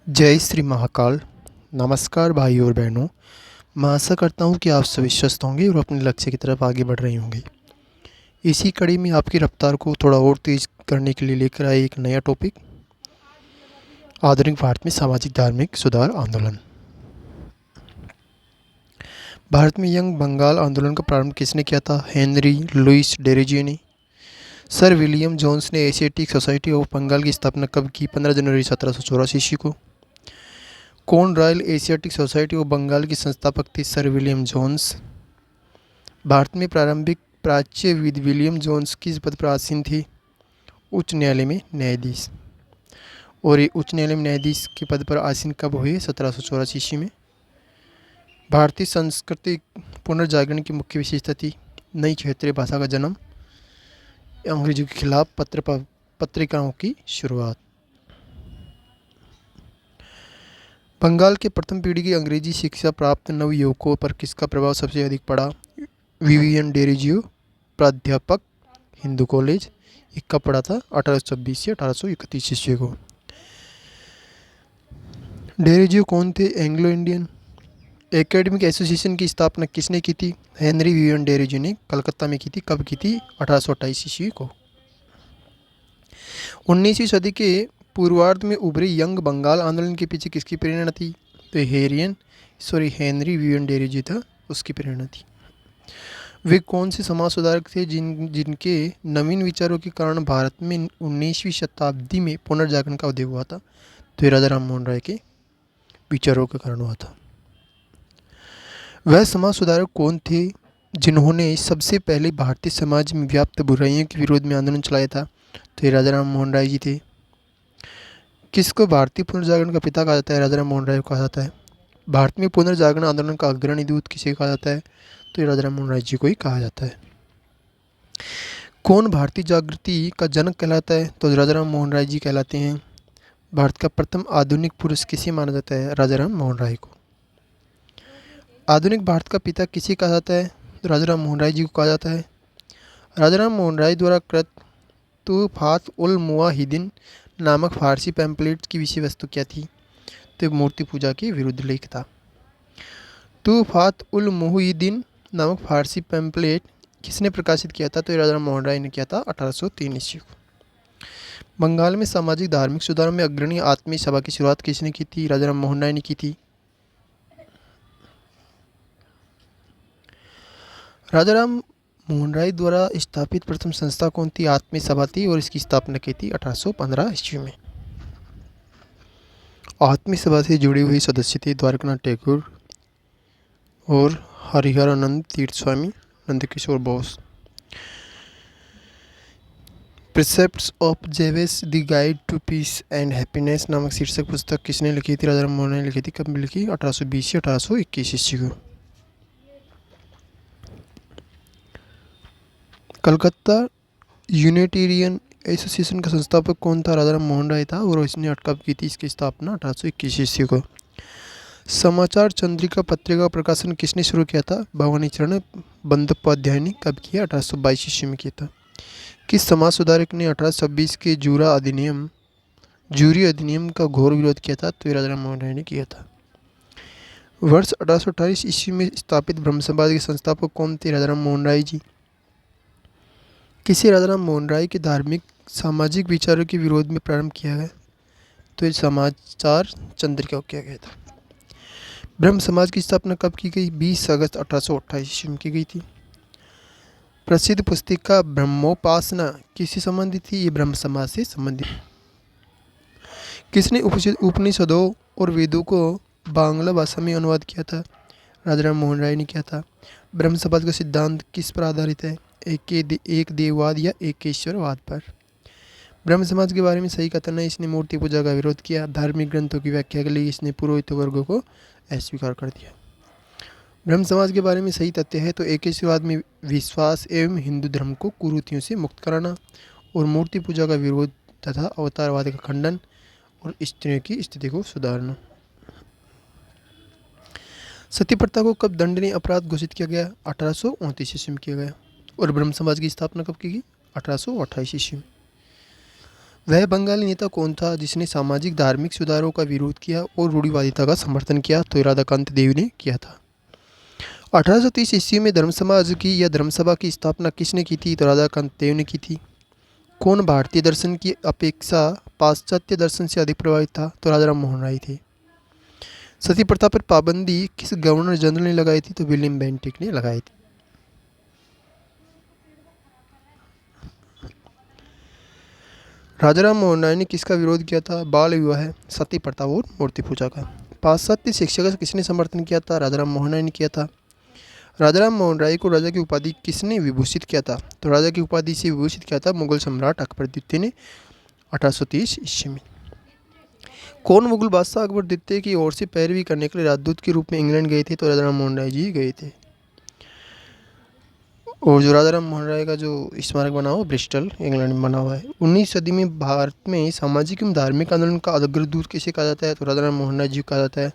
जय श्री महाकाल। नमस्कार भाई और बहनों। मैं आशा करता हूँ कि आप सभी स्वस्थ होंगे और अपने लक्ष्य की तरफ आगे बढ़ रहे होंगे। इसी कड़ी में आपकी रफ्तार को थोड़ा और तेज करने के लिए लेकर आए एक नया टॉपिक, आधुनिक भारत में सामाजिक धार्मिक सुधार आंदोलन। भारत में यंग बंगाल आंदोलन का प्रारंभ किसने किया था? हेनरी लुइस डेरोजियो ने। सर विलियम जोन्स ने एशियाटिक सोसाइटी ऑफ बंगाल की स्थापना कब की? 15 जनवरी 1784 ईस्वी को। कौन Royal Asiatic Society of Bengal की संस्थापक थे? Sir William Jones. भारत में प्रारंभिक प्राच्य विलियम जोन्स किस पद पर आसीन थे? उच्च न्यायालय में न्यायाधीश। और ये उच्च न्यायालय में न्यायाधीश के पद पर आसीन कब हुए? 1784 ईस्वी में। भारतीय संस्कृति पुनर्जागरण की मुख्य विशेषता थी नई क्षेत्रीय भाषा का जन्म, अंग्रेजों के खिलाफ पत्रिकाओं की शुरुआत। बंगाल के प्रथम पीढ़ी की अंग्रेजी शिक्षा प्राप्त नवयुवकों पर किसका प्रभाव सबसे अधिक पड़ा? विवियन डेरोजियो, प्राध्यापक, हिंदू कॉलेज। ये कब पढ़ा था? 1826 से 1831 ईस्वी को। डेरोजियो कौन थे? Anglo Indian. एकेडमिक एसोसिएशन की स्थापना किसने की थी? हेनरी विवियन डेरोजियो ने कलकत्ता में की थी। कब की थी? 1828 ईस्वी को। 19वीं सदी के पूर्वार्ध में उभरे यंग बंगाल आंदोलन के पीछे किसकी प्रेरणा थी? तो हेनरी विवियन डेरोजियो था, उसकी प्रेरणा थी। वे कौन से समाज सुधारक थे जिनके नवीन विचारों के कारण भारत में 19वीं शताब्दी में पुनर्जागरण का उदय हुआ था? तो राजा राम मोहन राय के विचारों के कारण हुआ था। वह समाज सुधारक कौन थे जिन्होंने सबसे पहले भारतीय समाज में व्याप्त बुराइयों के विरोध में आंदोलन चलाया था? तो राजा राम मोहन राय जी थे। किसको भारतीय पुनर्जागरण का पिता कहा जाता है? राजा राम मोहन राय को कहा जाता है। भारत में पुनर्जागरण आंदोलन का अग्रणी दूत किसे कहा जाता है? तो ये राजा राम मोहन राय जी को ही कहा जाता है। कौन भारतीय जागृति का जनक कहलाता है? तो राजा राम मोहन राय जी कहलाते हैं। भारत का प्रथम आधुनिक पुरुष किसे माना जाता है? राजा राम मोहन राय को। आधुनिक भारत का पिता किसे कहा जाता है? तो राजा राम मोहन राय जी को कहा जाता है। राजा राम मोहन राय द्वारा कृत तुहफात उल मुवाहिदीन नामक फारसी पैम्पलेट की विषय वस्तु क्या थी? तो मूर्ति पूजा के विरुद्ध लेख था। तुहफात उल मुवाहिदीन नामक फारसी पैम्पलेट किसने प्रकाशित किया था? तो राजा राम मोहन राय ने किया था 1803 ईस्वी को। बंगाल में सामाजिक धार्मिक सुधारों में अग्रणी आत्मीय सभा की शुरुआत किसने की थी? राजा राम मोहन राय ने की थी। राजा राम मोहन राय द्वारा स्थापित प्रथम संस्था कौन थी? आत्मीय सभा थी और इसकी स्थापना की थी 1815 ईस्वी में। आत्मीय सभा से जुड़े हुए सदस्य थे द्वारकानाथ टैगोर और Hariharananda Tirtha Swami, Nandkishore Bose. Precepts of Jesus the guide to peace and happiness नामक शीर्षक पुस्तक किसने लिखी थी? राजा राम मोहन राय ने लिखी थी। कब लिखी? 1820 से 1821 ईस्वी को। कलकत्ता यूनिटेरियन एसोसिएशन का संस्थापक कौन था? राजा राम मोहन राय था और इसने कब की थी इसकी स्थापना? 1821 ईस्वी को। समाचार चंद्रिका पत्रिका का प्रकाशन किसने शुरू किया था? भवानी चरण बंदोपाध्याय ने। कब किया? 1822 ईस्वी में किया था। किस समाज सुधारक ने 1826 के जूरी अधिनियम का घोर विरोध किया था? तो राजा राम मोहन राय ने किया था। वर्ष 1828 ईस्वी में स्थापित ब्रह्म समाज के संस्थापक कौन थे? राजा राम मोहन राय जी। किसे राजा राम मोहन राय के धार्मिक सामाजिक विचारों के विरोध में प्रारंभ किया गया? तो समाचार चंद्रिका किया गया था। ब्रह्म समाज की स्थापना कब की गई? 20 अगस्त 1828 ईस्वी में की गई थी। प्रसिद्ध पुस्तिका ब्रह्मोपासना किससे संबंधित थी? ये ब्रह्म समाज से संबंधित। किसने उपनिषदों और वेदों को बांग्ला भाषा में अनुवाद किया था? राजा राम मोहन राय ने किया था। ब्रह्म समाज का सिद्धांत किस पर आधारित है? एक देववाद या एकेश्वरवाद पर। ब्रह्म समाज के बारे में सही कथन है इसने मूर्ति पूजा का विरोध किया। धार्मिक ग्रंथों की व्याख्या के लिए इसने पुरोहित वर्गों को अस्वीकार कर दिया। ब्रह्म समाज के बारे में सही तथ्य है तो एकेश्वरवाद में विश्वास एवं हिंदू धर्म को कुरीतियों से मुक्त कराना और मूर्ति पूजा का विरोध तथा अवतारवाद का खंडन और स्त्रियों की स्थिति को सुधारना। सती प्रथा को कब दंडनीय अपराध घोषित किया गया? 1829 ईस्वी में किया गया। और ब्रह्म समाज की स्थापना कब की गई? 1828 ईस्वी में। वह बंगाली नेता कौन था जिसने सामाजिक धार्मिक सुधारों का विरोध किया और रूढ़िवादिता का समर्थन किया? तो राधाकांत देव ने किया था। 1830 ईस्वी में धर्म समाज की या धर्मसभा की स्थापना किसने की थी? तो राधाकांत देव ने की थी। कौन भारतीय दर्शन की अपेक्षा पाश्चात्य दर्शन से अधिक प्रभावित था? तो राजाराम मोहन राय थे। सती प्रथा पर पाबंदी किस गवर्नर जनरल ने लगाई थी? तो विलियम बेंटिक ने लगाई थी। राजाराम मोहन राय ने किसका विरोध किया था? बाल विवाह, सती प्रथा और मूर्ति पूजा का। पाश्चात्य शिक्षा का किसने समर्थन किया था? राजाराम मोहन राय ने किया था। राजाराम मोहन राय को राजा की उपाधि किसने विभूषित किया था? तो राजा की उपाधि से विभूषित किया था मुगल सम्राट अकबर द्वितीय ने 1830 ईस्वी में। कौन मुगल बादशाह अकबर द्वितीय की ओर से पैरवी करने के लिए राजदूत के रूप में इंग्लैंड गए थे? तो राजाराम मोहन राय जी गए थे। और जो राजाराम मोहन राय का जो स्मारक बना हुआ ब्रिस्टल इंग्लैंड में बना हुआ है। 19वीं सदी में भारत में सामाजिक एवं धार्मिक आंदोलन का अग्रदूत किसे कहा जाता है? तो राजाराम मोहन राय जी को कहा जाता है।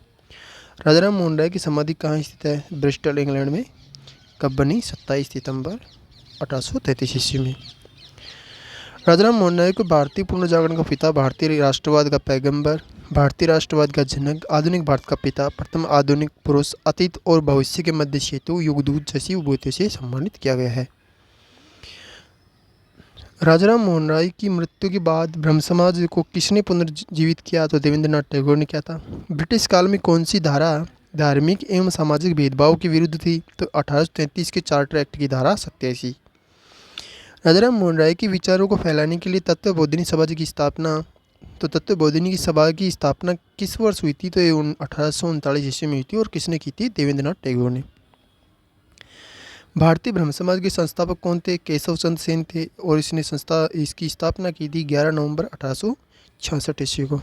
राजाराम मोहन राय की समाधि कहाँ स्थित है? ब्रिस्टल इंग्लैंड में। कब बनी? 27 सितंबर 1833 ईस्वी में। राजाराम मोहन राय को भारतीय पुनर्जागरण का पिता, भारतीय राष्ट्रवाद का पैगंबर, भारतीय राष्ट्रवाद का जनक, आधुनिक भारत का पिता, प्रथम आधुनिक पुरुष, अतीत और भविष्य के मध्य सेतु, युगदूत जैसी विभूतियों से सम्मानित किया गया है। राजाराम मोहन राय की मृत्यु के बाद ब्रह्म समाज को किसने पुनर्जीवित किया? तो देवेंद्रनाथ टैगोर ने किया था। ब्रिटिश काल में कौन सी धारा धार्मिक एवं सामाजिक भेदभाव के विरुद्ध थी? तो 1833 के चार्टर एक्ट की धारा 87। राजाराम मोहन राय के विचारों को फैलाने के लिए तत्वबोधिनी सभा की स्थापना, तो तत्वबोधिनी की सभा की स्थापना किस वर्ष हुई थी? तो ये 1839 ईस्वी में हुई थी। और किसने की थी? देवेंद्रनाथ टैगोर ने। भारतीय ब्रह्म समाज के संस्थापक कौन थे? केशव चंद्र सेन थे। और इसकी स्थापना की थी 11 नवंबर 1866 ईस्वी को।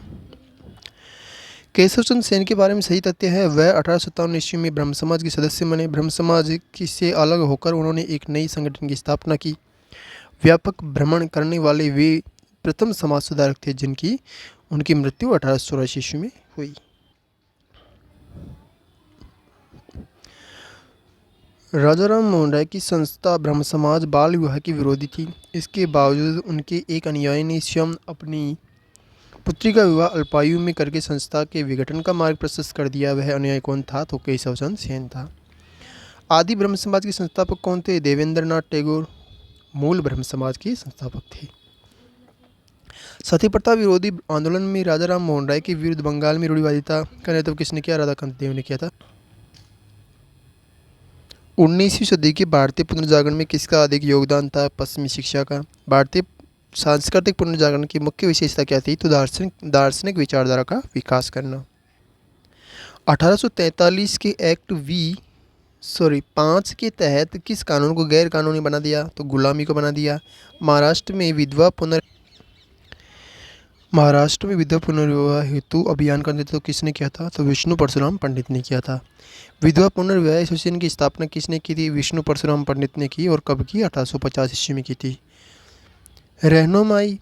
केशव चंद्र सेन के बारे में सही तथ्य है वह 1857 ईस्वी में ब्रह्म समाज के सदस्य बने। ब्रह्म समाज से अलग होकर उन्होंने एक नई संगठन की स्थापना की। व्यापक भ्रमण करने वाले वे प्रथम समाज सुधारक थे जिनकी उनकी मृत्यु 1884 ईस्वी में हुई। राजाराम मोहन राय की संस्था ब्रह्म समाज बाल विवाह की विरोधी थी। इसके बावजूद उनके एक अनुयायी ने स्वयं अपनी पुत्री का विवाह अल्पायु में करके संस्था के विघटन का मार्ग प्रशस्त कर दिया। वह अनुयायी कौन था? तो केशव चंद्र सेन था। आदि ब्रह्म समाज के संस्थापक कौन थे? देवेंद्रनाथ टैगोर मूल ब्रह्म समाज के संस्थापक थे। सती प्रथा विरोधी आंदोलन में राजाराम मोहन राय के विरुद्ध बंगाल में रूढ़िवादिता का नेतृत्व किसने किया? राधाकांत देव ने किया था। 19वीं सदी के भारतीय पुनर्जागरण में किसका अधिक योगदान था? पश्चिमी शिक्षा का। भारतीय सांस्कृतिक पुनर्जागरण की मुख्य विशेषता क्या थी? तो दार्शनिक विचारधारा का विकास करना। 1843 के एक्ट 5 के तहत किस कानून को गैर कानूनी बना दिया? तो गुलामी को बना दिया। महाराष्ट्र में विधवा पुनर्विवाह हेतु अभियान का नेतृत्व किसने किया था? तो विष्णु परशुराम पंडित ने किया था। विधवा पुनर्विवाह एसोसिएशन की स्थापना किसने की थी? विष्णु परशुराम पंडित ने की। और कब की? 1850 ईस्वी में की थी। रहनुमाई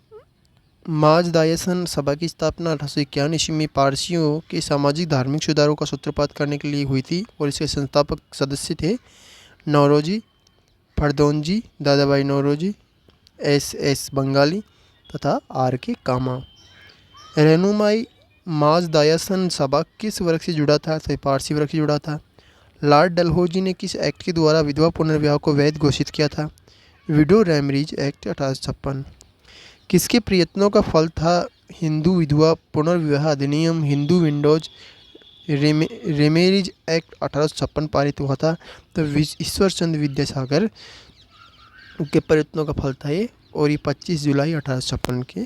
माजदायसन सभा की स्थापना 1851 ईस्वी में पारसियों के सामाजिक धार्मिक सुधारों का सूत्रपात करने के लिए हुई थी। और इसके संस्थापक सदस्य थे नौरोजी, फरदौनजी, दादाभाई नौरोजी, एस बंगाली तथा R.K. कामा। रहनुमाई माजदायसन सभा किस वर्ग से जुड़ा था? तो पारसी वर्ग से जुड़ा था। लॉर्ड डलहौजी ने किस एक्ट के द्वारा विधवा पुनर्विवाह को वैध घोषित किया था? Widow remarriage act 1856। किसके प्रयत्नों का फल था हिंदू विधवा पुनर्विवाह अधिनियम? हिंदू विंडोज रेमेरीज एक्ट 1856 पारित हुआ था। तो ईश्वर चंद्र विद्यासागर के प्रयत्नों का फल था ये। और ये 25 जुलाई 1856 के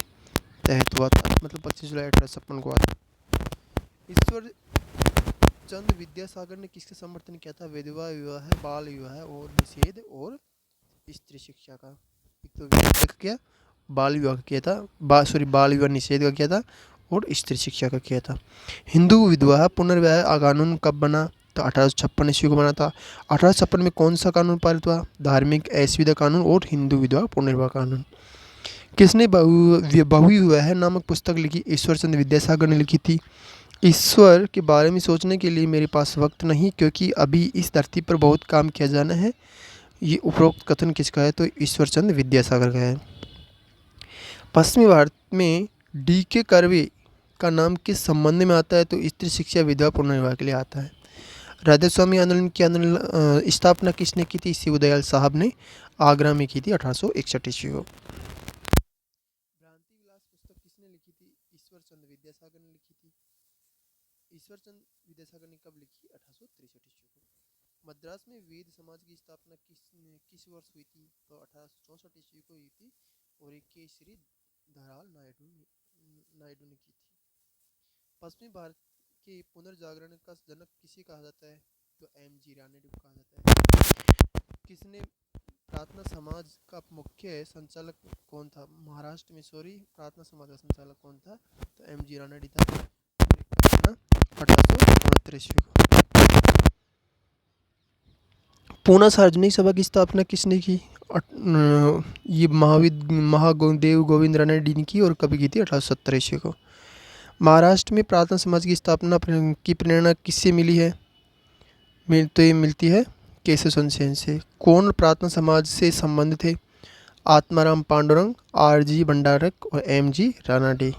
तहत हुआ था, मतलब 25 जुलाई 1856 को हुआ था। ईश्वर चंद्र विद्यासागर ने किसका समर्थन किया था? विधवा विवाह, बाल विवाह और निषेध और स्त्री शिक्षा का। एक तो विवाह का किया, बाल विवाह का किया था, बाल विवाह निषेध का किया था और स्त्री शिक्षा का किया था। हिंदू विधवा पुनर्विवाह कानून कब बना? तो 1856 ईस्वी को बना था। 1856 में कौन सा कानून पारित हुआ? धार्मिक असुविधा कानून और हिंदू विधवा पुनर्विवाह कानून। किसने बहुविवाह नामक पुस्तक लिखी? ईश्वर चंद्र विद्यासागर ने लिखी थी। ईश्वर के बारे में सोचने के लिए मेरे पास वक्त नहीं, क्योंकि अभी इस धरती पर बहुत काम किया जाना है। ये उपरोक्त कथन किसका है? तो ईश्वर चंद्र विद्यासागर का है। पश्चिमी भारत में डी.के. कर्वे का नाम किस संबंध में आता है? तो स्त्री शिक्षा विधवा पुनर्विवाह के लिए आता है। राधा स्वामी आंदोलन की स्थापना किसने की थी? शिवदयाल साहब ने आगरा में की थी 1861 ईस्वी को। भ्रांति विलास पुस्तक किसने लिखी थी? ईश्वर चंद्र विद्यासागर ने लिखी थी। ईश्वर चंद्र विद्यासागर ने कब लिखी? 1863 ईस्वी को। मद्रास में वेद समाज की स्थापना किस वर्ष हुई थी? तो 1864 ईस्वी को हुई थी और एक केसरी धराल नायडू ने की थी। पश्चिमी भारत के पुनर्जागरण का जनक किसे कहा जाता है? तो एम.जी. रानडे को कहा जाता है। किसने प्रार्थना समाज का मुख्य संचालक कौन था? महाराष्ट्र में प्रार्थना समाज का संचालक कौन था? तो एम.जी. रानडे था। 1869 ईस्वी को। पूना सार्वजनिक सभा की स्थापना किसने की? ये महादेव गोविंद रानडे ने की और कभी की थी? 1870 ईस्वी को। महाराष्ट्र में प्रार्थना समाज की स्थापना की प्रेरणा किससे मिली है? तो ये मिलती है केशव चंद्र सेन से। कौन प्रार्थना समाज से संबंधित थे? आत्माराम पांडुरंग, आर.जी. भंडारक और एम.जी. रानडे।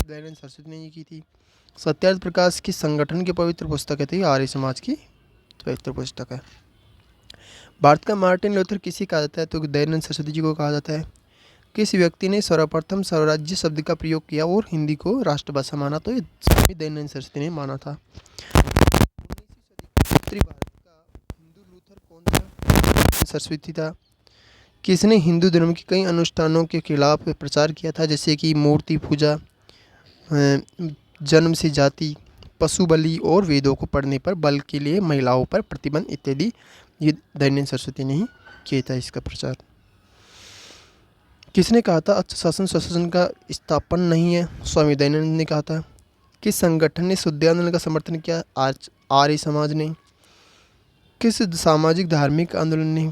दयानंद सरस्वती ने ये की थी। सत्यार्थ प्रकाश की संगठन की पवित्र पुस्तक है? आर्य समाज की पवित्र पुस्तक है। भारत का मार्टिन लूथर किसे कहा जाता है? तो दयानंद सरस्वती जी को कहा जाता है। किस व्यक्ति ने सर्वप्रथम स्वराज्य शब्द का प्रयोग किया और हिंदी को राष्ट्रभाषा माना? तो स्वामी दयानंद सरस्वती ने माना था। 19वीं सदी का उत्तरी भारत का हिंदू लूथर कौन था? सरस्वती था। किसने हिंदू धर्म के कई अनुष्ठानों के खिलाफ प्रचार किया था, जैसे कि मूर्ति पूजा, जन्म से जाति, पशु बलि और वेदों को पढ़ने पर बल के लिए महिलाओं पर प्रतिबंध इत्यादि? ये दयानंद सरस्वती ने ही किया था इसका प्रचार। किसने कहा था अच्छा शासन स्वशासन का स्थापन नहीं है? स्वामी दयानंद ने कहा था। किस संगठन ने शुद्ध आंदोलन का समर्थन किया? आज आर्य समाज ने। किस सामाजिक धार्मिक आंदोलन ने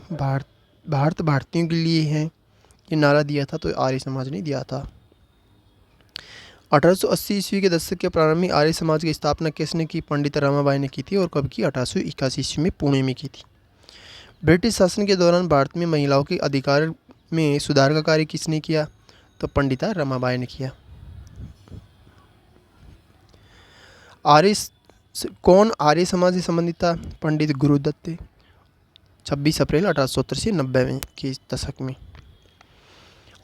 भारत भारतीयों के लिए है ये नारा दिया था? तो आर्य समाज ने दिया था। 1880 ईस्वी के दशक के प्रारंभ में आर्य समाज की स्थापना किसने की? पंडित रमाबाई ने की थी और कब की? 1881 ईस्वी में पुणे में की थी। ब्रिटिश शासन के दौरान भारत में महिलाओं के अधिकार में सुधार का कार्य किसने किया? तो पंडिता रमाबाई ने किया। कौन आर्य समाज से संबंधित था? पंडित गुरुदत्त। 26 अप्रैल 1870 से 90 में के दशक में।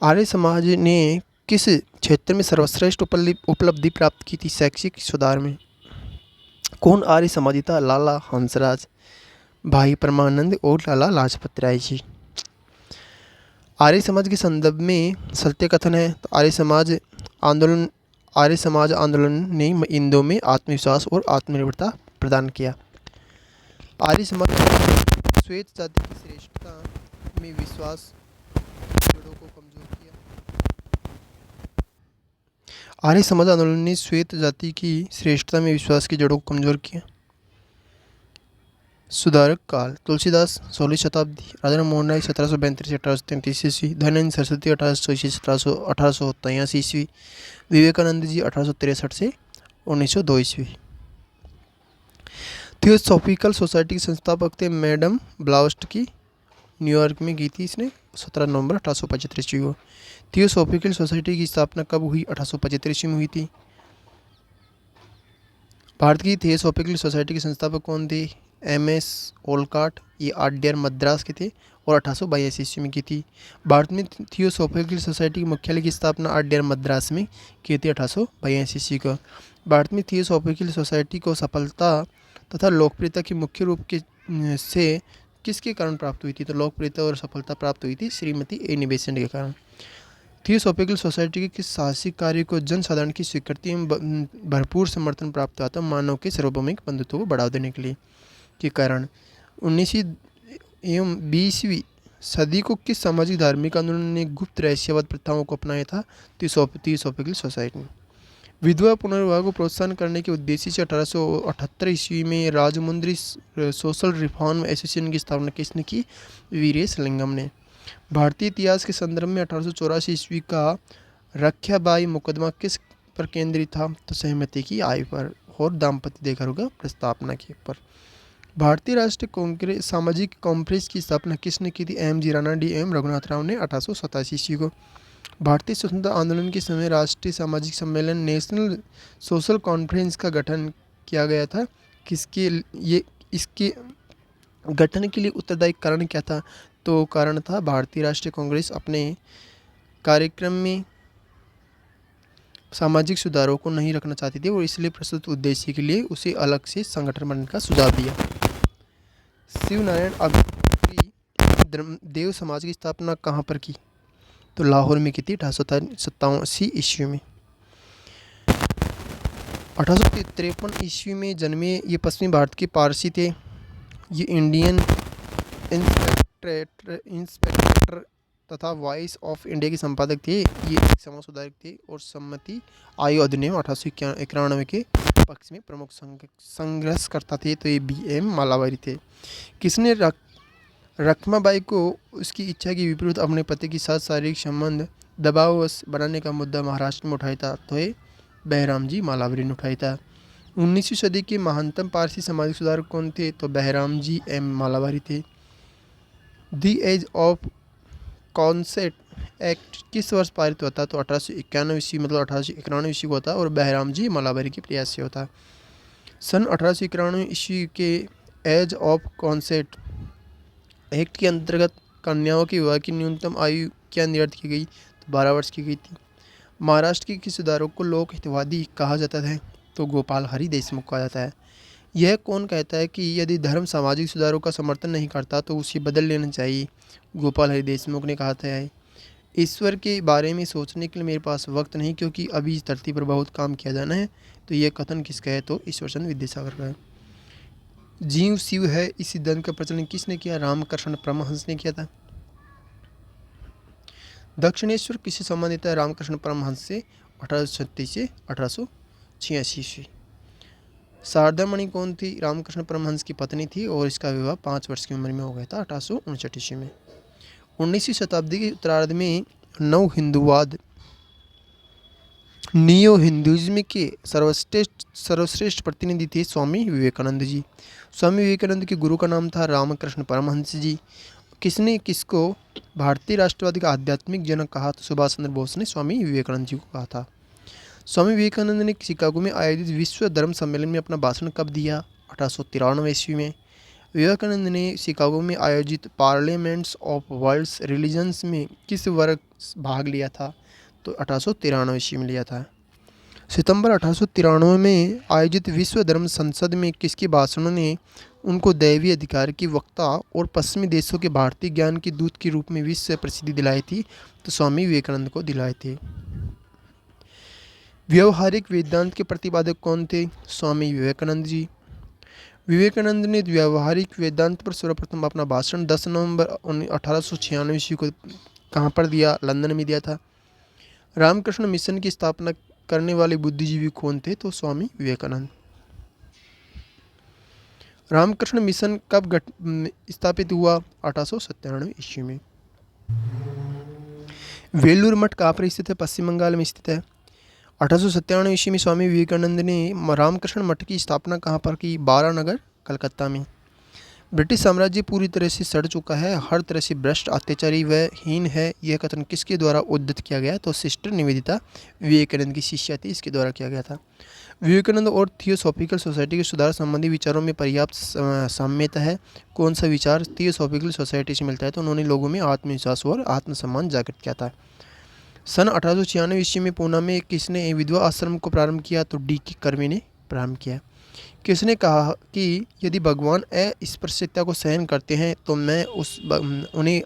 आर्य समाज ने किस क्षेत्र में सर्वश्रेष्ठ उपलब्धि प्राप्त की थी? शैक्षिक सुधार में। कौन आर्य समाजी था? लाला हंसराज, भाई परमानंद और लाला लाजपत राय जी। आर्य समाज के संदर्भ में सत्य कथन है। तो आर्य समाज आंदोलन ने हिंदुओं में आत्मविश्वास और आत्मनिर्भरता प्रदान किया। आर्य समाज श्वेत जाति की श्रेष्ठता में विश्वास जड़ों को कमजोर किया। आर्य समाज आंदोलन ने श्वेत जाति की श्रेष्ठता में विश्वास की जड़ों को कमजोर किया। सुधारक काल: तुलसीदास 16वीं शताब्दी, राजा मोहन राय 1732 से 1833 ईस्वी, दयानंद सरस्वती 1800 से 1883 ईस्वी, विवेकानंद जी 1863 से 1902 ईस्वी। थियोसॉफिकल सोसाइटी के संस्थापक थे मैडम ब्लाउस्टकी न्यूयॉर्क में की थी इसने 17 नवंबर 1875 ईस्वी को। थियोसॉफिकल सोसाइटी की स्थापना कब हुई? 1875 ईस्वी में हुई थी। भारत की थियोसॉफिकल सोसाइटी के संस्थापक कौन थे? एम.एस. ओलकाट, ये आड्यार मद्रास के थे और 1882 ईस्वी में की थी। भारत में थियोसॉफिकल सोसाइटी के मुख्यालय की स्थापना आड्यार मद्रास में की थी 1882 ईस्वी को। भारत में थियोसॉफिकल सोसाइटी को सफलता तथा लोकप्रियता के मुख्य रूप के से किसके कारण प्राप्त हुई थी? तो लोकप्रियता और सफलता प्राप्त हुई थी श्रीमती एनी बेसेंट के कारण। थियोसॉफिकल सोसाइटी के किस साहसिक कार्य को जनसाधारण की स्वीकृति एवं भरपूर समर्थन प्राप्त हुआ था? मानव के सार्वभौमिक बंधुत्व को बढ़ावा देने के लिए के कारण। 19वीं एवं 20वीं सदी को किस सामाजिक धार्मिक आंदोलन ने गुप्त रहस्यवाद प्रथाओं को अपनाया था? थियोसॉफिकल सोसाइटी ने। विधवा पुनर्विवाह को प्रोत्साहन करने के उद्देश्य से 1878 ईस्वी में राजमुंद्री सोशल रिफॉर्म एसोसिएशन की स्थापना किसने की? वीरेशलिंगम ने। भारतीय इतिहास के संदर्भ में 1884 ईस्वी का रख्याबाई मुकदमा किस पर केंद्रित था? तो सहमति की आयु पर और दाम्पत्य देकर का प्रस्तावना के पर। भारतीय राष्ट्रीय कांग्रेस सामाजिक कॉन्फ्रेंस की स्थापना किसने की थी? M G Rana, D M Raghunath Rao ने 1887 ईस्वी को। भारतीय स्वतंत्रता आंदोलन के समय राष्ट्रीय सामाजिक सम्मेलन नेशनल सोशल कॉन्फ्रेंस का गठन किया गया था। इसके गठन के लिए उत्तरदायी कारण क्या था? तो कारण था भारतीय राष्ट्रीय कांग्रेस अपने कार्यक्रम में सामाजिक सुधारों को नहीं रखना चाहती थी और इसलिए प्रस्तुत उद्देश्य के लिए उसे अलग से संगठन बनाने का सुझाव दिया। शिवनारायण अग्रणी देव समाज की स्थापना कहाँ पर की? तो लाहौर में की थी 1887 ईस्वी में। 1853 ईस्वी में जन्मे ये पश्चिमी भारत के पारसी थे। ये इंडियन इंस्पेक्टर तथा वॉइस ऑफ इंडिया के संपादक थे। ये एक समाज सुधारक थे और सम्मति आयोग अधिनियम 1891 के पक्ष में प्रमुख संघर्षकर्ता थे। तो ये बी.एम. मालावारी थे। किसने रखमाबाई को उसकी इच्छा के विपरीत अपने पति के साथ शारीरिक संबंध दबाववश बनाने का मुद्दा महाराष्ट्र में उठाया था? तो ये बहराम जी मालावारी ने उठाया था। 19वीं सदी के महानतम पारसी सामाजिक सुधारक कौन थे? तो बहराम जी एम मालावारी थे। दी एज ऑफ कॉन्सेट एक्ट किस वर्ष पारित हुआ था? तो 1891 ईस्वी, मतलब 1891 ईस्वी को होता और बहराम जी मालावारी के प्रयास से होता। सन 1891 ईस्वी के एज ऑफ कॉन्सेट एक्ट के अंतर्गत कन्याओं के विवाह की न्यूनतम आयु क्या निर्धारित की गई? तो 12 वर्ष की गई थी। महाराष्ट्र के किस सुधारक को लोक हितवादी कहा जाता है? तो गोपाल हरि देशमुख कहा जाता है। यह कौन कहता है कि यदि धर्म सामाजिक सुधारों का समर्थन नहीं करता तो उसे बदल लेना चाहिए? गोपाल हरि देशमुख ने कहा था। ईश्वर के बारे में सोचने के लिए मेरे पास वक्त नहीं क्योंकि अभी इस धरती पर बहुत काम किया जाना है। तो यह कथन किसका है? तो ईश्वरचंद्र विद्यासागर का है। जीव शिव है इस सिद्धांत का प्रचलन किसने किया? रामकृष्ण परमहंस ने किया था। दक्षिणेश्वर किससे संबंधित है? रामकृष्ण परमहंस से 1836 से 1886 ईस्वी। शारदा मणि कौन थी? रामकृष्ण परमहंस की पत्नी थी और इसका विवाह 5 वर्ष की उम्र में हो गया था 1859 ईस्वी में। 19वीं शताब्दी के उत्तरार्ध में नव हिंदूवाद नियो हिंदुइज्म के सर्वश्रेष्ठ प्रतिनिधि थे स्वामी विवेकानंद जी। स्वामी विवेकानंद के गुरु का नाम था रामकृष्ण परमहंस जी। किसने किसको भारतीय राष्ट्रवादी का आध्यात्मिक जनक कहा? तो सुभाष चंद्र बोस ने स्वामी विवेकानंद जी को कहा था। स्वामी विवेकानंद ने शिकागो में आयोजित विश्व धर्म सम्मेलन में अपना भाषण कब दिया? 1893 ईस्वी में। विवेकानंद ने शिकागो में आयोजित पार्लियामेंट्स ऑफ वर्ल्ड्स रिलीजन्स में किस वर्ष भाग लिया था? तो 1893 ईस्वी में लिया था। सितंबर 1893 में आयोजित विश्व धर्म संसद में किसके भाषणों ने उनको दैवीय अधिकार की वक्ता और पश्चिमी देशों के भारतीय ज्ञान के दूत के रूप में विश्व प्रसिद्धि दिलाई थी? तो स्वामी विवेकानंद को दिलाए थे। व्यवहारिक वेदांत के प्रतिपादक कौन थे? स्वामी विवेकानंद जी। विवेकानंद ने व्यवहारिक वेदांत पर सर्वप्रथम अपना भाषण 10 नवंबर 1896 ईस्वी को कहाँ पर दिया? लंदन में दिया था। रामकृष्ण मिशन की स्थापना करने वाले बुद्धिजीवी कौन थे? तो स्वामी विवेकानंद। रामकृष्ण मिशन कब स्थापित हुआ? 1897 ईस्वी में। वेलूर मठ कहाँ पर स्थित है? पश्चिम बंगाल में स्थित है। 1897 ईस्वी में स्वामी विवेकानंद ने रामकृष्ण मठ की स्थापना कहाँ पर की? बारानगर, कलकत्ता में। ब्रिटिश साम्राज्य पूरी तरह से सड़ चुका है, हर तरह से भ्रष्ट, अत्याचारी व हीन है, यह कथन किसके द्वारा उद्धृत किया गया? तो सिस्टर निवेदिता विवेकानंद की शिष्या थी, इसके द्वारा किया गया था। विवेकानंद और थियोसॉफिकल सोसाइटी के सुधार संबंधी विचारों में पर्याप्त साम्यता है। कौन सा विचार थियोसॉफिकल सोसाइटी से मिलता है? तो उन्होंने लोगों में आत्मविश्वास और आत्मसम्मान जागृत किया था। सन 1896 ईस्वी में पूना में किसने विधवा आश्रम को प्रारंभ किया? तो डी.के. कर्वे ने प्रारंभ किया। किसने कहा कि यदि भगवान अस्पृश्यता को सहन करते हैं तो मैं उन्हें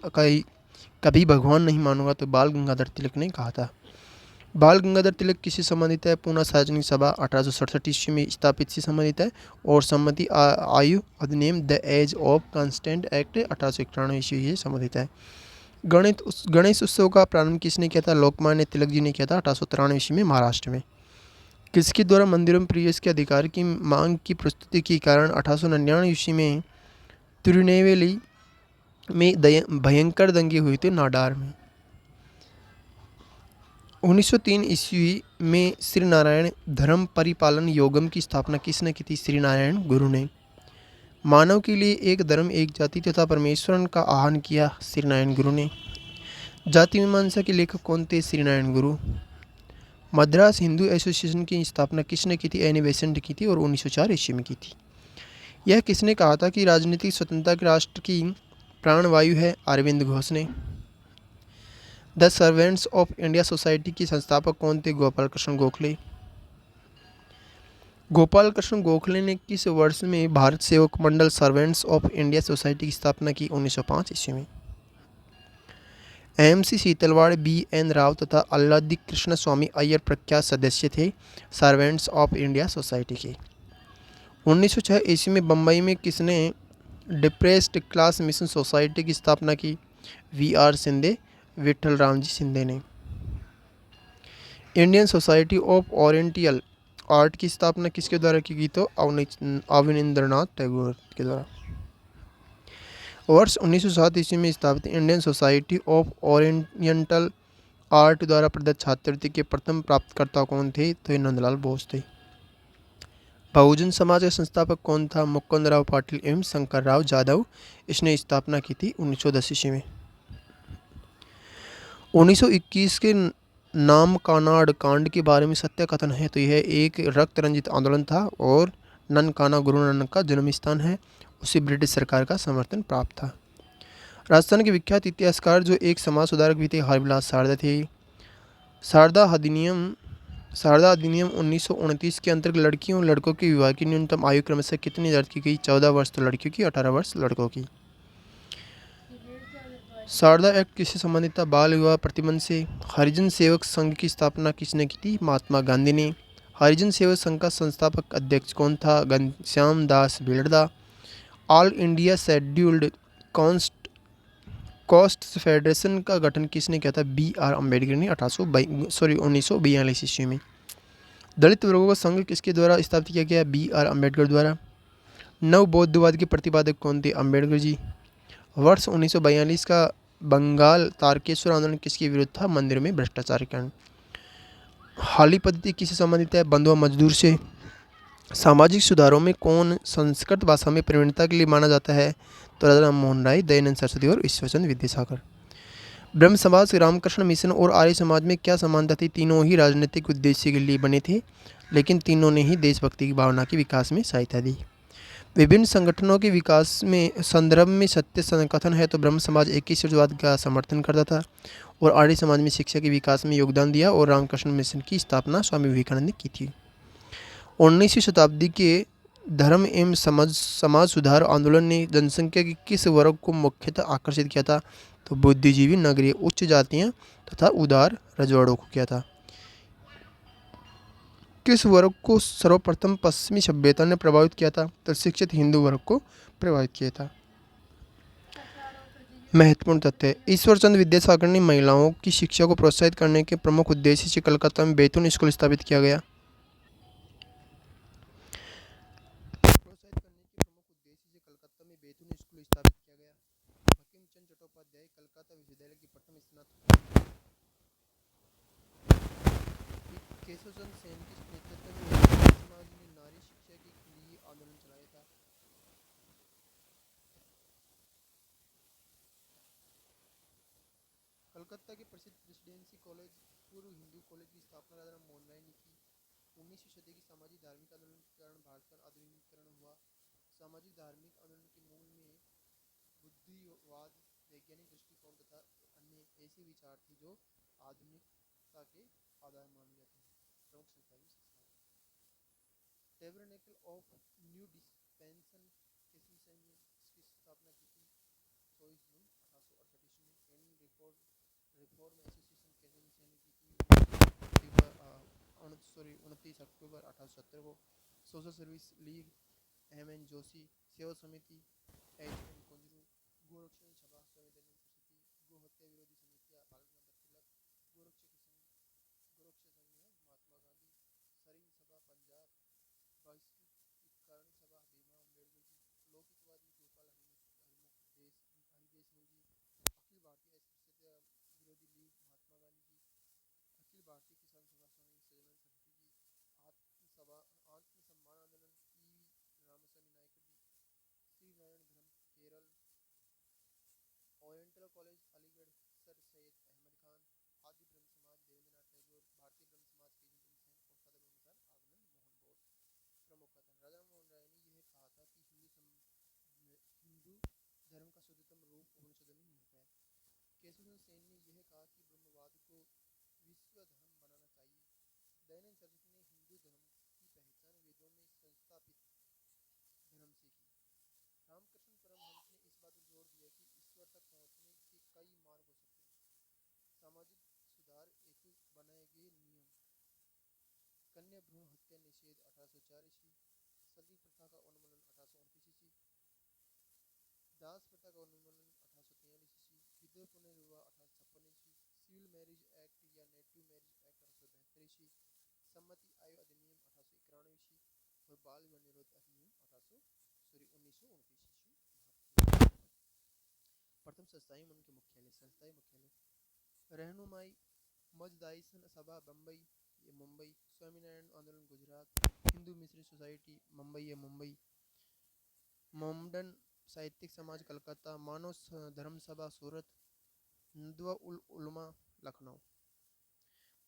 कभी भगवान नहीं मानूंगा? तो बाल गंगाधर तिलक ने कहा था। बाल गंगाधर तिलक किससे संबंधित है? पूना सार्वजनिक सभा 1867 ईस्वी में स्थापित से संबंधित है। और सम्मति आयु अधिनियम the age of consent act 1891 ईस्वी से संबंधित है। गणेश उत्सव का प्रारंभ किसने किया था? लोकमान्य तिलक जी ने किया था 1893 ईस्वी में महाराष्ट्र में। किसके द्वारा मंदिरों में प्रवेश के अधिकार की मांग की प्रस्तुति के कारण 1899 ईस्वी में तिरुनेवेली में भयंकर दंगे हुए थे नाडार में। 1903 ईस्वी में श्री नारायण धर्म परिपालन योगम की स्थापना किसने की थी? श्री नारायण गुरु ने। मानव के लिए एक धर्म एक जाति तथा परमेश्वरन का आह्वान किया, श्री नारायण गुरु ने। जाति मीमांसा के लेखक कौन थे? श्री नारायण गुरु। मद्रास हिंदू एसोसिएशन की स्थापना किसने की थी? एनी बेसेंट की थी और 1904 ईस्वी में की थी। यह किसने कहा था कि राजनीतिक स्वतंत्रता के राष्ट्र की प्राणवायु है? अरविंद घोष ने। The servants of India society की संस्थापक कौन थे? गोपाल कृष्ण गोखले। गोपाल कृष्ण गोखले ने किस वर्ष में भारत सेवक मंडल सर्वेंट्स ऑफ इंडिया सोसाइटी की स्थापना की? 1905 ईस्वी में। एम.सी. सीतलवाड़, बी.एन. राव तथा अल्लादी कृष्ण स्वामी अय्यर प्रख्यात सदस्य थे सर्वेंट्स ऑफ इंडिया सोसाइटी के। 1906 ईस्वी में बम्बई में किसने डिप्रेस्ड क्लास मिशन सोसाइटी की स्थापना की? वी.आर. शिंदे, विठल राम जी शिंदे ने। Indian society of oriental art की स्थापना किसके द्वारा की गई? तो अवनींद्रनाथ टैगोर के द्वारा। वर्ष 1907 ईस्वी में स्थापित Indian society of oriental art द्वारा प्रदत्त छात्रवृत्ति के प्रथम प्राप्तकर्ता कौन थे? तो ये नंदलाल बोस थे। बहुजन समाज का संस्थापक कौन था? मुकुंदराव पाटिल एवं शंकरराव जाधव। इसने स्थापना की थी 1910 ईस्वी में। 1921 के नाम कानाड कांड के बारे में सत्य कथन है? तो यह एक रक्त रंजित आंदोलन था और ननकाना गुरु नानक का जन्म स्थान है। उसे ब्रिटिश सरकार का समर्थन प्राप्त था। राजस्थान के विख्यात इतिहासकार जो एक समाज सुधारक भी थे, हरविलास सारदा थे। सारदा अधिनियम 1929 के अंतर्गत लड़कियों और लड़कों के विवाह की न्यूनतम आयु क्रमशः कितनी निर्धारित की गई? 14 वर्ष तो लड़कियों की, 18 वर्ष लड़कों की। सारदा एक्ट किससे संबंधित था? बाल विवाह प्रतिबंध से। हरिजन सेवक संघ की स्थापना किसने की थी? महात्मा गांधी ने। हरिजन सेवक संघ का संस्थापक अध्यक्ष कौन था? Ghanshyam Das Birla. All India Scheduled Caste Federation का गठन किसने किया था? बी.आर. अम्बेडकर ने 1942 ईस्वी में। दलित वर्गों का संघ किसके द्वारा स्थापित किया गया? बी.आर. अम्बेडकर द्वारा। नव बौद्धवाद के प्रतिपादक कौन थे? अम्बेडकर जी। वर्ष 1942 का बंगाल तारकेश्वर आंदोलन किसके विरुद्ध था? मंदिरों में भ्रष्टाचार के कारण। हाली पद्धति किससे संबंधित है? बंधुआ मजदूर से। सामाजिक सुधारों में कौन संस्कृत भाषा में प्रवीणता के लिए माना जाता है? तो राजा राम मोहन राय, दयानंद सरस्वती और ईश्वरचंद्र विद्यासागर। ब्रह्म समाज, रामकृष्ण मिशन और आर्य समाज में क्या समानता थी? तीनों ही राजनीतिक उद्देश्य के लिए बने थे, लेकिन तीनों ने ही देशभक्ति की भावना के विकास में सहायता दी। विभिन्न संगठनों के विकास में संदर्भ में सत्य कथन है तो ब्रह्म समाज एकीश्वरवाद का समर्थन करता था और आर्य समाज में शिक्षा के विकास में योगदान दिया और रामकृष्ण मिशन की स्थापना स्वामी विवेकानंद ने की थी। 19वीं शताब्दी के धर्म एवं समाज सुधार आंदोलन ने जनसंख्या के किस वर्ग को मुख्यतः आकर्षित किया था? तो बुद्धिजीवी, नगरीय, उच्च जातियां तथा उदार रजवाड़ों को किया था। किस वर्ग को सर्वप्रथम पश्चिमी सभ्यता ने प्रभावित किया था? तो शिक्षित हिंदू वर्ग को प्रभावित किया था। महत्वपूर्ण तथ्य: ईश्वरचंद्र विद्यासागर ने महिलाओं की शिक्षा को प्रोत्साहित करने के प्रमुख उद्देश्य से कलकत्ता में बैतूल स्कूल स्थापित किया गया। कलकत्ता विश्वविद्यालय की प्रथम स्नातक केशवचंद्र सेन के नेतृत्व में समाज ने नारी शिक्षा के लिए आंदोलन चलाया था। कोलकाता के प्रसिद्ध प्रेसिडेंसी कॉलेज पूर्व हिंदू कॉलेज की स्थापना राजा राम मोहन राय ने की। 19वीं सदी की सामाजिक धार्मिक आंदोलन के कारण भारत का आधुनिकीकरण हुआ। सामाजिक धार्मिक आंदोलन के मूल में बुद्धिवाद, वैज्ञानिक दृष्टिकोण तथा अन्य ऐसे विचार थे जो आधुनिकता के आधार माने जाते हैं। प्रमुख संस्थाएं टेबरनेकल ऑफ न्यू डिस्पेंसन किसकी इसकी स्थापना की थी 24 जून 1868 ईस्वी में। एंड रिफॉर्म एसोसिएशन कैसे सैन की थी 29 अक्टूबर 1870 को। Social service league M N Joshi, Seva Samiti H N Kunzru, गोरक्षण सभा संविधान समिति, गो हत्या विरोधी समितियां बाल गंगाधर तिलक, गोरक्षक संघ महात्मा गांधी, सरीन सभा पंजाब, बहिष्करण सभा भीमा अम्बेडकर जी, लौकिकवादी गोपाल हरिदेशमुख जी, अखिल भारतीय अस्पृश्यता विरोधी लीग महात्मा गांधी जी, अखिल भारतीय किसान सभा स्वामी सदानंद सरस्वती जी, आत्मसम्मान आंदोलन ई रामास्वामी नायकर जी, Shri Narayana Dharma Kerala, oriental college Aligarh sir Syed Ahmad Khan, Adi Brahmo समाज देवेंद्रनाथ टैगोर, भारतीय ब्रह्म समाज केशवचंद्र सेन और सदर अनुसार आनंद मोहन बोस। प्रमुख कथन राजा मोहन राय ने यह कहा था कि हिंदू धर्म का शुद्धतम रूप उपनिषदों में निहित है। केशवचंद्र सेन ने यह कहा कि ब्रह्मवाद को विश्व धर्म बनाना चाहिए। दयानंद सरस्वती ने हिंदू धर्म की पहचान वेदों में संस्थापित धर्म से की। रामकृष्ण परमहंस ने इस बात पर जोर दिया कि ईश्वर तक पहुंचने के कई मार्ग हो सकते हैं। सामाजिक सुधार हेतु बनाए गए नियम, कन्या भ्रूण हत्या निषेध 1804 ईस्वी, सती प्रथा का उन्मूलन 1829 ईस्वी, दास प्रथा का उन्मूलन 1843 ईस्वी, विधवा पुनर्विवाह 1856 ईस्वी, सिविल मैरिज एक्ट या नेटिव मैरिज एक्ट 1872 ईस्वी, सम्मति आयोग अधिनियम 1891 ईस्वी और बाल विवाह निरोध अधिनियम 1929 ईस्वी। प्रथम संस्थाएं उनके मुख्यालय रहनुमाई मजदाइसन सभा बम्बई ये मुंबई, स्वामीनारायण आंदोलन गुजरात, हिंदू मिशन सोसाइटी मुंबई ये मुंबई, मोमडन साहित्यिक समाज कलकत्ता, मानव धर्म सभा सूरत, नदवा उल उलमा लखनऊ।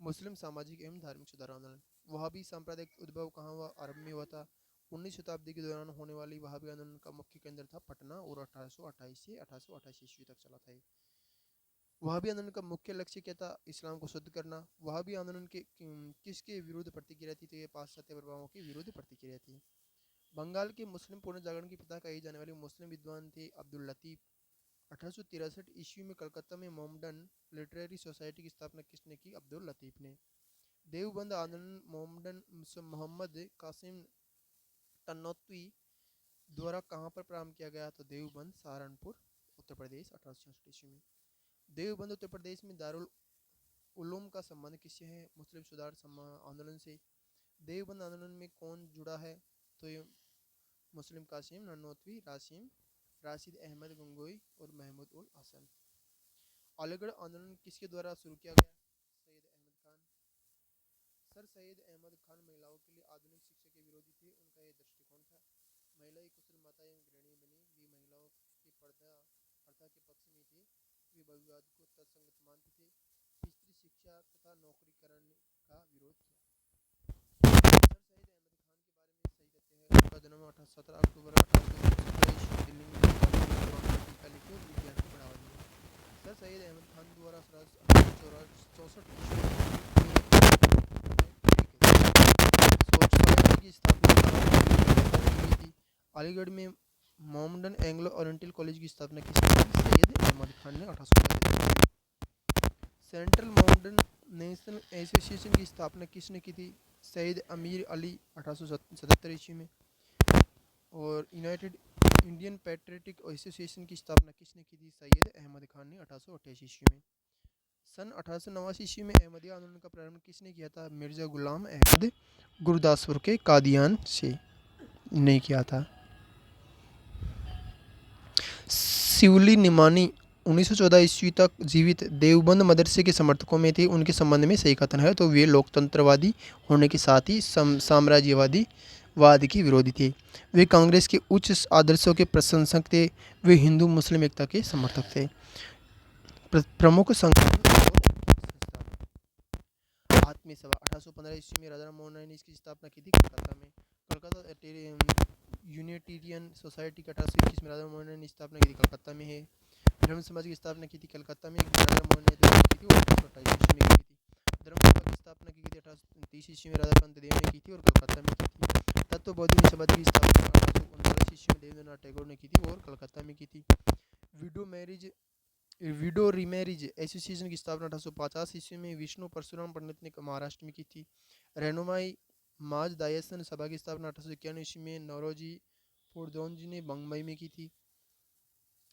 मुस्लिम सामाजिक एवं धार्मिक सुधार आंदोलन, वहाबी सांप्रदायिक उद्भव कहाँ हुआ? अरब में हुआ था। 19वीं शताब्दी के दौरान होने वाली वहाबी आंदोलन का मुख्य केंद्र था पटना और 1828 से 1888 ईस्वी तक चला था। वहाबी आंदोलन का मुख्य लक्ष्य क्या था? इस्लाम को शुद्ध करना। वहाबी आंदोलन के किसके विरुद्ध प्रतिक्रिया थी? तो ये पाश्चात्य प्रभावों के विरुद्ध प्रतिक्रिया थी। बंगाल के मुस्लिम पुनर्जागरण के पिता कहे जाने वाले मुस्लिम विद्वान थे अब्दुल लतीफ। 1863 ईस्वी में कलकत्ता में मोमडन लिटरेरी सोसाइटी की स्थापना किसने की? अब्दुल लतीफ ने। देवबंद आंदोलन मोमडन मोहम्मद कासिम तन्नौतवी द्वारा कहाँ पर प्रारंभ किया गया? तो देवबंद सहारनपुर उत्तर प्रदेश 1866 ईस्वी में। देवबंद उत्तर प्रदेश में दारुल उलूम का संबंध किससे है? मुस्लिम सुधार आंदोलन से। देवबंद आंदोलन में कौन जुड़ा है? तो ये मुस्लिम कासिम नन्नौतवी, राशिद अहमद गंगोई और महमूद उल हसन। अलीगढ़ आंदोलन किसके द्वारा शुरू किया गया? सैयद अहमद खान। सर सैयद अहमद खान महिलाओं के लिए आधुनिक शिक्षा के विरोधी थे। उनका यह दृष्टिकोण था महिलाएं कुशल माता एवं गृहिणी बनी। वे महिलाओं की प्रथा के पक्ष में थे। वे बहुविवाद को तत्संगत मानते थे। स्त्री शिक्षा तथा नौकरीकरण का विरोध किया। सर सैयद अहमद खान के बारे में सही तथ्य है उनका जन्म 17 अक्टूबर 1817 दिल्ली में टीका लिखे और विज्ञान को बढ़ावा दिया। सर सैयद अहमद खान द्वारा 1864 की स्थापना की थी। अलीगढ़ में मोमडन एंग्लो ओरिएंटल कॉलेज की स्थापना किसने की? सैयद अहमद खान ने 1870। सेंट्रल मोमडन नेशनल एसोसिएशन की स्थापना किसने की थी? सैयद अमीर अली 1877 ईस्वी में। और यूनाइटेड इंडियन पैट्रियटिक एसोसिएशन की स्थापना किसने की थी? सैयद अहमद खान ने 1888 ईस्वी में। सन 1889 ईस्वी में अहमदिया आंदोलन का प्रारंभ किसने किया था? मिर्जा गुलाम अहमद गुरदासपुर के कादियान से ने किया था। शिवली निमानी 1914 ईस्वी तक जीवित देवबंद मदरसे के समर्थकों में थे। उनके संबंध में सही कथन है तो वे लोकतंत्रवादी होने के साथ ही साम्राज्यवादी वाद के विरोधी थे। वे कांग्रेस के उच्च आदर्शों के प्रशंसक थे। वे हिंदू मुस्लिम एकता के समर्थक थे। प्रमुख संगठन में सभा 1815 ईस्वी में राजा राम मोहन राय ने इसकी स्थापना की थी कलकत्ता में। कलकत्ता यूनिटेरियन सोसाइटी की 1821 में राजा राम मोहन राय ने स्थापना की थी कलकत्ता में है। ब्रह्म समाज की स्थापना की थी कलकत्ता में राजा राम मोहन राय की थी और 1828 ईस्वी में की थी। धर्मसभा की स्थापना की थी 1830 ईस्वी में राधा कांत देव ने की थी और कलकत्ता में की थी। तत्वबोधिनी समाज की स्थापना 1839 ईस्वी में देवेंद्रनाथ टैगोर ने की थी और कलकत्ता में की थी। विडो रीमैरिज एसोसिएशन की स्थापना 1850 ईस्वी में विष्णु परशुराम पंडित ने महाराष्ट्र में की थी। रहनुमाई माज दायसन सभा की स्थापना 1891 ईस्वी में नौरोजी पोर्दोंजी ने बंबई में की थी।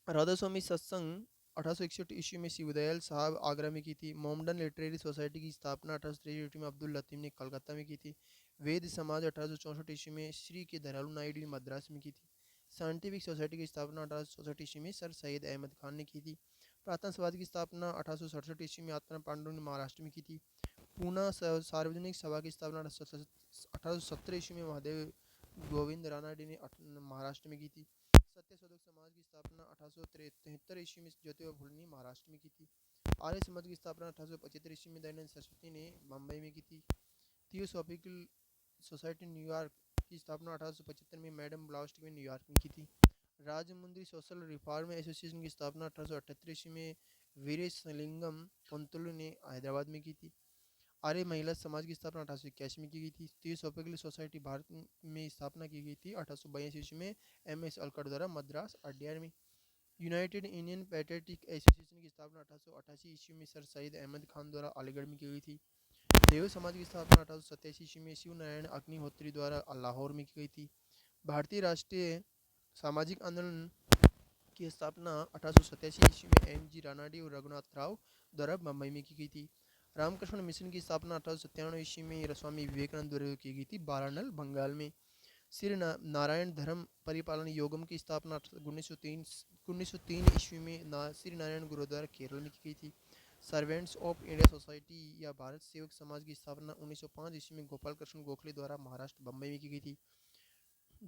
राधा स्वामी सत्संग 1861 ईस्वी में शिवदयाल साहब आगरा में की थी। मोमडन लिटरेरी सोसाइटी की स्थापना 1863 ईस्वी में अब्दुल लतीफ ने कलकत्ता में की थी। वेद समाज 1864 ईस्वी में श्री के दयालु नायडू ने मद्रास में की थी। साइंटिफिक सोसाइटी की स्थापना 1864 ईस्वी में सर सैयद अहमद खान ने की थी। प्रार्थना समाज की स्थापना 1867 ईस्वी में आत्मा पांडु ने महाराष्ट्र में की थी। पूना सार्वजनिक सभा की स्थापना 1817 ईस्वी में महादेव गोविंद रानाडे ने महाराष्ट्र में की थी। सत्य शोधक समाज की स्थापना 1873 ईस्वी में ज्योतिबा फुले ने महाराष्ट्र में की थी। आर्य समाज की स्थापना 1875 ईस्वी में दयानंद सरस्वती ने मुंबई में की थी। थियोसॉफिकल सोसाइटी न्यूयॉर्क की स्थापना 1875 में मैडम ब्लाउस्टिक ने न्यूयॉर्क में की थी। राजमुंद्री सोशल रिफॉर्म एसोसिएशन की स्थापना 1878 ईस्वी में वीरेशलिंगम पंतुलु ने हैदराबाद में की थी। आर्य महिला समाज की स्थापना 1881 में की गई थी। थियोसॉफिकल सोसाइटी भारत में स्थापना की गई थी 1882 ईस्वी में MS अलकट द्वारा मद्रास अड्यार में। यूनाइटेड इंडियन पैट्रियटिक एसोसिएशन की स्थापना 1888 ईस्वी में सर सैयद अहमद खान द्वारा अलीगढ़ में की गई थी। देव समाज की स्थापना 1887 ईस्वी में शिव नारायण अग्निहोत्री द्वारा लाहौर में की गई थी। भारतीय राष्ट्रीय सामाजिक आंदोलन की स्थापना 1887 ईस्वी में MG रानाडे और रघुनाथ राव द्वारा मुंबई में की गई थी। रामकृष्ण मिशन की स्थापना 1897 ईस्वी में स्वामी विवेकानंद द्वारा की गई थी वाराणल बंगाल में। श्री नारायण धर्म परिपालन योगम की स्थापना 1903 ईस्वी में श्री नारायण गुरुद्वारा केरल में की गई थी। सर्वेंट्स ऑफ इंडिया सोसाइटी या भारत सेवक समाज की स्थापना 1905 ईस्वी में गोपाल कृष्ण गोखले द्वारा महाराष्ट्र बम्बई में की गई थी।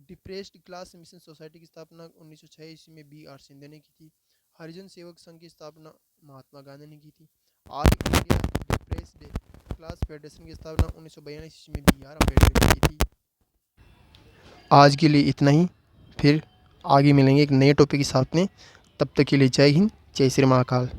डिप्रेस्ड क्लास मिशन सोसाइटी की स्थापना 1906 ईस्वी में BR सिंधे ने की थी। हरिजन सेवक संघ की स्थापना महात्मा गांधी ने की थी। All India depressed class federation की स्थापना 1942 ईस्वी में BR अम्बेडकर ने की थी। आज के लिए इतना ही, फिर आगे मिलेंगे एक नए टॉपिक के साथ में। तब तक के लिए जय हिंद, जय श्री महाकाल।